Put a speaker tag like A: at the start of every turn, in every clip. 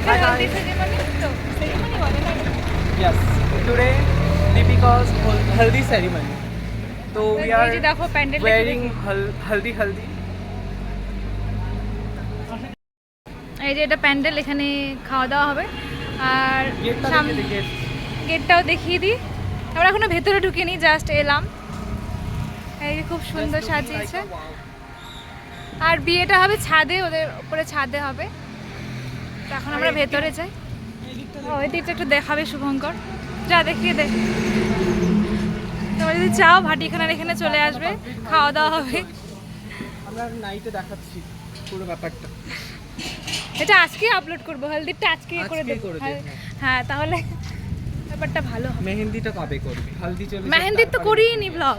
A: Yes, today Deepika's haldi ceremony. So we are wearing haldi.
B: এই যে এটা প্যান্ডেল, এখানে খাওয়া দাওয়া হবে। আর গেটটাও দেখিয়ে দিই। আমরা এখনো ভেতরে ঢুকিনি, জাস্ট এলাম। এই খুব সুন্দর সাজিয়েছে। আর বিয়েটা হবে ছাদে, ওদের উপরে ছাদে হবে। এখন আমরা ভেতরে যাই। ওই দিকটা একটু দেখাবে শুভঙ্কর, যা দেখিয়ে দে। তোমরা যদি চাও ভাটিখানার এখানে চলে আসবে, খাওয়া দাওয়া হবে।
A: আমরা নাইটে দেখাচ্ছি পুরো ব্যাপারটা।
B: এটা আজকে আপলোড করবো, হলদিটা আজকে করে দেবো। হ্যাঁ, তাহলে ব্যাপারটা ভালো হবে।
A: মেহেন্দিটা কবে করবি? হলদি চলে,
B: মেহেন্দি তো করিই নি ব্লগ।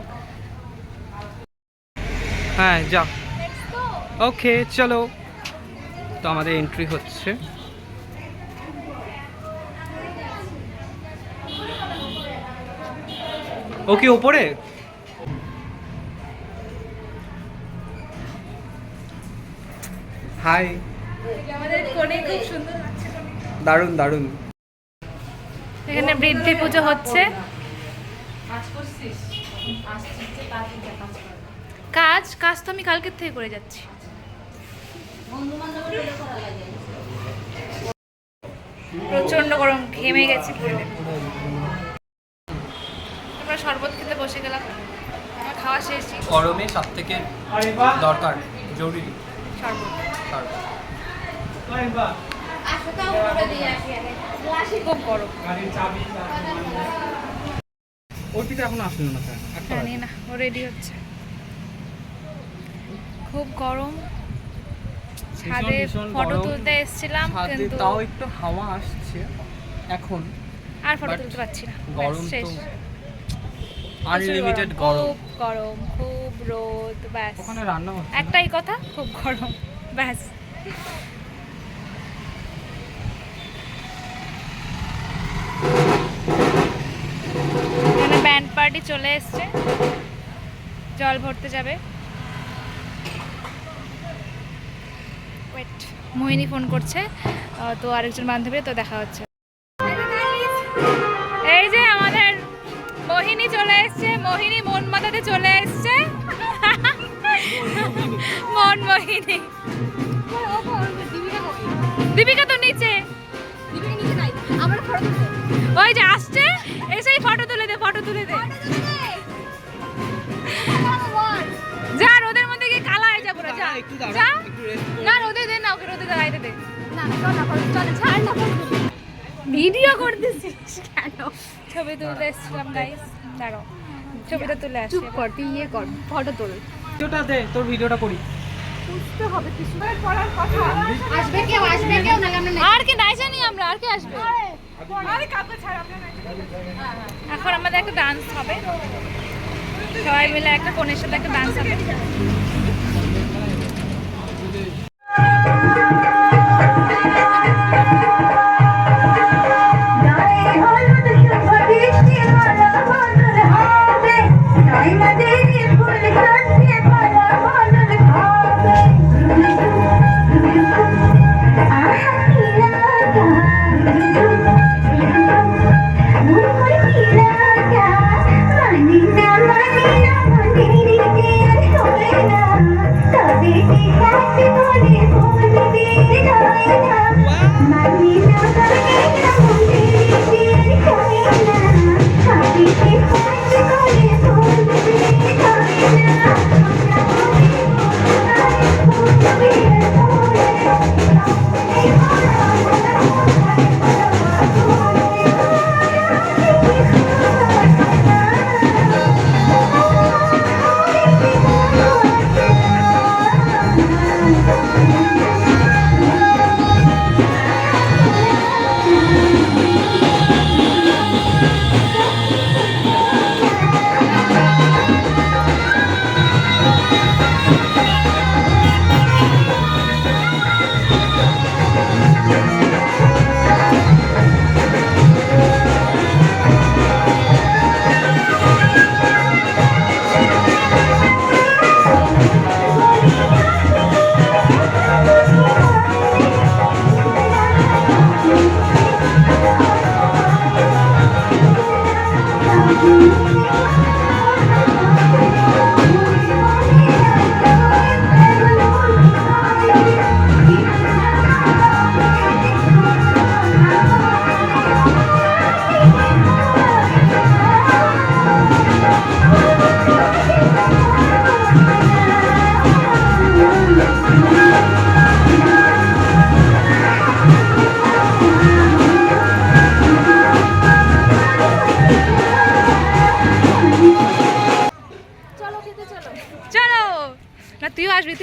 A: হ্যাঁ যা, ওকে চলো। তো আমাদের এন্ট্রি হচ্ছে। ওকে উপরে হাই।
B: আমাদের কোণে খুব সুন্দর লাগছে,
A: দারুণ দারুণ।
B: এখানে বৃদ্ধি পুজো হচ্ছে। কাজ তো আমি কালকের থেকে করে যাচ্ছি। প্রচন্ড গরম, ঘেমে গেছি পুরো। আমরা শরবত খেতে বসে গেলাম, আমার খাওয়া শেষ।
A: গরমে সব থেকে দরকার, জরুরি
B: শরবত। খুব গরম।
A: ওটিতে এখন আসলো না,
B: জানি না, ও রেডি হচ্ছে। খুব গরম। ছাদে ফটো তুলতে এসেছিলাম, কিন্তু
A: তাও একটু হাওয়া আসছে এখন।
B: আর ফটো তুলতে পারছি না,
A: গরম
B: শেষ।
A: তো আনলিমিটেড গরম।
B: খুব গরম, খুব রোদ, ব্যাস।
A: ওখানে রান্না হচ্ছে,
B: একটাই কথা, খুব গরম, ব্যাস। এখানে ব্যান্ড পার্টি চলে এসছে, জল ভরতে যাবে। ওয়েট, মোহিনী ফোন করছে, তো আরেকজন বান্ধবী, তো দেখা হচ্ছে। এই যে আমাদের মোহিনী চলে এসছে, মোহিনী মন মাতাতে চলে এসছে। মন মোহিনী। দীপিকা তো নিচে, ওই যে আসছে, এসেই ফটো তুলে দে, ফটো তুলে দে। যা, রোদের মধ্যে গিয়ে কালা হয়ে যাবো, যা যা। না, রোদে দে না, ওকে রোদে দাঁড়াইতে দে। ভিডিও করতেছিস কেন? ছবি তুলতে এসেছিলাম গাইস, দাঁড়াও ছবিটা তুলে আসি। চুপ কর, তুই ইয়ে কর, ফটো তোল।
A: ভিডিওটা দে, তোর ভিডিওটা করি।
B: বুঝতে হবে কিছু করার কথা।
C: আসবে কেউ না, আমরা
B: আর কি নাই জানি আমরা, আর কি আসবে? আরে কাউকে ছাড়, আমরা নাই। এখন আমাদের একটা ডান্স হবে, সবাই মিলে একটা কোণের সাথে একটা ডান্স হবে।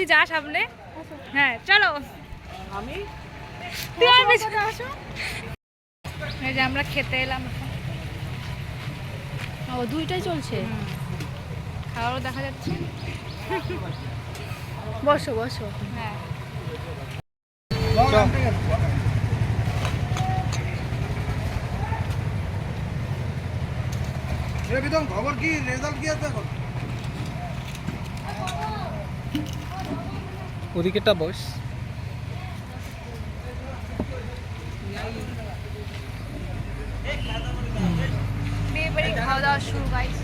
B: তুই যা সামনে। হ্যাঁ চলো
A: আমি
B: তুই আমার পেছনে আসো। এই যে আমরা খেতে এলাম এখন।
C: ও দুইটাই চলছে।
B: খাওয়ারও দেখা যাচ্ছে।
C: বসো বসো।
B: হ্যাঁ
D: খবর কি রেজাল্ট কি আছে এখন?
A: ওদিকেটা বস।
B: বিয়ে বাড়ি খাওয়া দাওয়া শুরু গাইস।